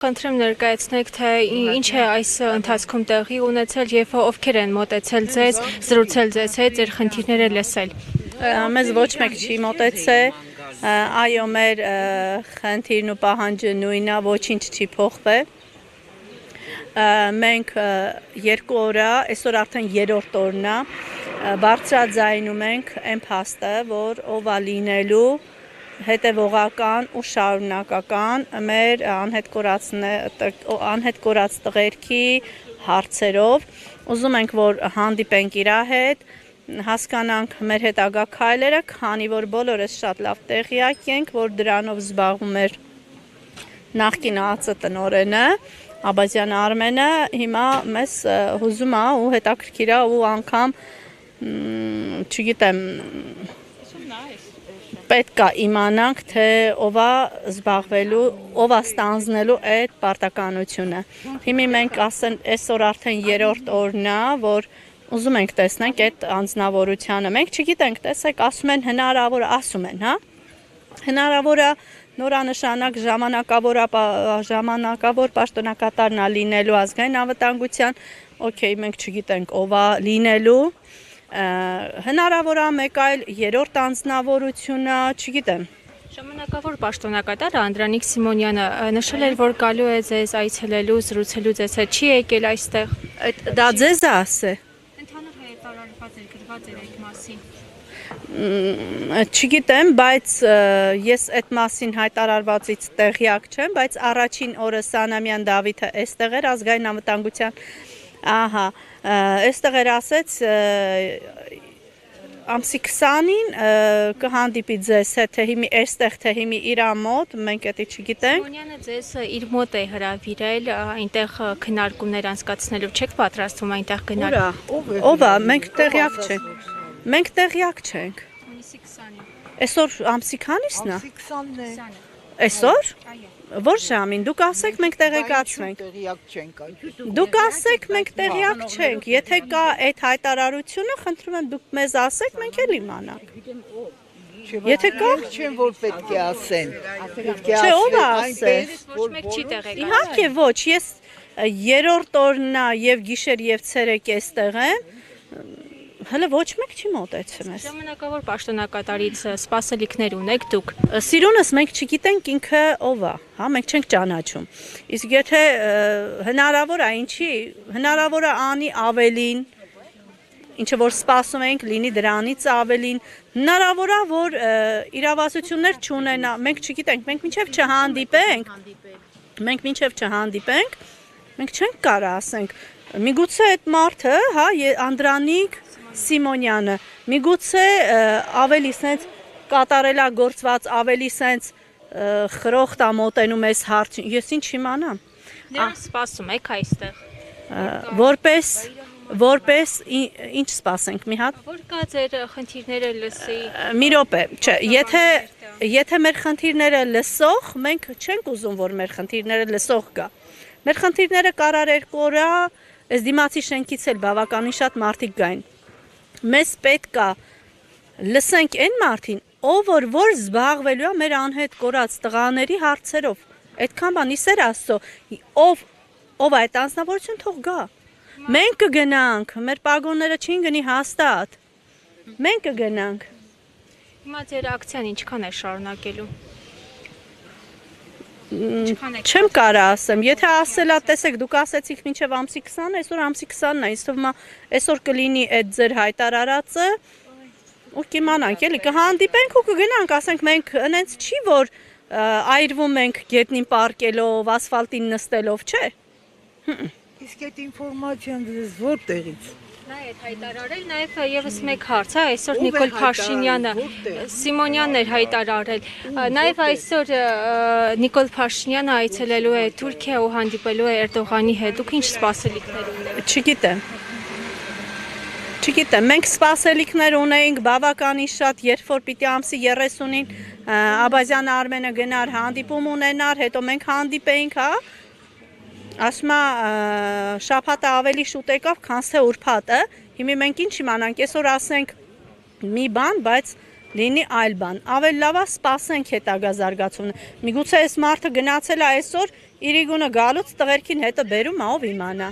Խնդրեմ ներկայացնեք, թե ինչ է այս ընթացքում տեղի ունեցել եւ ովքեր են մոտեցել ձեզ, զրուցել ձեզ հետ, ձեր խնդիրները լսել։ Մեզ ոչ մեկ չի մոտեցել, այո, մեր խնդիրն ու պահանջը նույնն է, ոչինչ չի փոխվել։ Մենք 2 օր է, այսօր արդեն 3-րդ օրն է, բարձրաձայնում ենք այն փաստը, որ ով է լինելու հետևողական ու շարունակական մեր անհետ կորած տղերքի հարցերով, ուզում ենք, որ հանդիպենք իր հետ, հասկանանք մեր հետագա քայլերը, քանի որ բոլորս շատ լավ տեղյակ ենք, որ դրանով զբաղվում էր նախկին ԱԱԾ տնօրենը, Աբազյան Արմենը, հիմա մեզ հուզում է ու հետաքրքիր է ու անգամ, չգիտեմ, պետք է իմանանք, թե ով է զբաղվելու, ով է ստանձնելու այդ պարտականությունը։ Հիմա մենք այսօր արդեն 3-րդ օրն է, որ ուզում ենք տեսնենք այդ անձնավորությունը։ Մենք չգիտենք, տեսեք, ասում են հնարավոր, ասում են, հա։ Հնարավոր է նորանշանակ ժամանակավոր պաշտոնակատարն է լինելու ազգային անվտանգության, օքեյ, մենք չգիտենք ով է լինելու, հնարավոր է մեկ այլ 3-րդ անձնավորությունը, չգիտեմ։ Ժամանակավոր պաշտոնակատար Անդրանիկ Սիմոնյանը նշել էր, որ գալու է ձեզ այցելելու, զրուցելու ձեզ հետ, չի եկել այստեղ։ Դա ձեզ է ասե։ Ընդհանուր հայտարարված էր, գրված էր այդ մասին։ Չգիտեմ, բայց ես այդ մասին հայտարարվածից տեղյակ չեմ, բայց առաջին օրը Սանամյան Դավիթը այստեղ էր ազգային անվտանգության, ահա, այստեղ էր ասեց ամսի 20-ին կհանդիպի ձեզ հետ, թե հիմի այստեղ, թե հիմի իր մոտ, մենք էդի չգիտենք։ Սիմոնյանը ձեզ իր մոտ է հրավիրել, այնտեղ քննարկումներ անցկացնելու, չեք պատրաստվում այնտեղ գնալ։ Ով է, մենք տեղյակ չենք։ Մենք տեղյակ չենք։ Ամսի 20-ին։ Այսօր ամսի քանիսն է։ Ամսի 20-ն է։ Այսօր։ Այո։ Որ ժամին, դուք ասեք, մենք տեղեկացնենք։ Տեղյակ չենք այդ։ Դուք ասեք, մենք տեղյակ չենք։ Եթե կա այդ հայտարարությունը, խնդրում եմ դուք մեզ ասեք, մենք էլ իմանանք։ Եթե կա, չեմ որ պետք է ասեն։ Պետք է Չէ, ով է ասեն ասել։ այնպես, Ոչ մեկ չի տեղեկացել։ իհարկե ոչ, ես 3-րդ օրն է եւ գիշեր եւ ցերեկ էստեղ եմ։ Հələ ոչ մեկ չի մոտեցել մեզ։ Ժամանակավոր պաշտոնակատարից սպասելիքներ ունեք դուք։ Սիրունս մենք չգիտենք ինքը ով է, հա, մենք չենք ճանաչում։ Իսկ եթե հնարավոր է, ինչի, հնարավոր է անի ավելին, ինչը որ սպասում ենք, լինի դրանից ավելին, հնարավոր է, որ իրավասություններ չունենա, մենք չգիտենք, մենք մինչև չհանդիպենք, մենք չենք կարա ասենք, միգուցե այդ մարդը, հա, Անդրանիկ Սիմոնյանը, միգուցե ավելի սենց կատարելագործված, ավելի սենց խրոխտ է մոտենում այս հարցին, ես ինչ իմանամ։ Դեռ սպասում եք այստեղ։ Որպես ինչ սպասենք մի հատ։ Որ կա ձեր խնդիրները լսի։ Մի րոպե, չէ, եթե մեր խնդիրները լսող, մենք չենք ուզում, որ մեր խնդիրները լսող կա։ Մեր խնդիրները կարար 2 օր, այս դիմացի շենքից էլ բավականին շատ մարդիկ գային։ Մեզ պետք է լսենք այն մարդին, ով որ զբաղվելու է մեր անհետ կորած տղաների հարցերով։ Այդքան բան իսեր Աստծո, ով այդ անձնավորություն թող գա։ Մենք կգնանք, մեր պագոնները չին գնի հաստատ։ Մենք կգնանք։ Հիմա ձեր ակցիան ինչքան է շարունակելու։ Չեմ կարա ասեմ, եթե ասելա, տեսեք, դուք ասեցիք մինչև ամսի 20, այսօր ամսի 20-ն է, ինձ թվում է, այսօր կլինի այդ ձեր հայտարարածը, ու կիմանանք, էլի, կհանդիպենք ու կգնանք, ասենք մենք հենց չի, որ այրվում ենք գետնին պարկելով, ասֆալտին նստելով, չէ։ Իսկ այդ ինֆորմացիան դες որտեղից։ Նա է հայտարարել, նաև եւս մեկ հարց, հա, այսօր Նիկոլ Փաշինյանը, Սիմոնյանն էր հայտարարել։ Նաև այսօր Նիկոլ Փաշինյանը այցելելու է Թուրքիա ու հանդիպելու է Էրդողանի հետ։ Դուք ինչ սպասելիքներ ունեք։ Չգիտեմ, մենք սպասելիքներ ունեինք բավականին շատ, երբ որ պիտի ամսի 30-ին Աբազյան Արմենը գնար հանդիպում ունենար, հետո մենք հանդիպեինք, հա։ Ասում է շաբաթը ավելի շուտ եկավ, քան թե ուրբաթը։ Հիմա մենք ինչ իմանանք, այսօր ասենք մի բան, բայց լինի այլ բան։ Ավելի լավ է սպասենք հետագա զարգացումները։ Միգուցե այս մարդը գնացել է այսօր Իրիգունը գալուց տղերքին հետը բերում ա ով իմանա։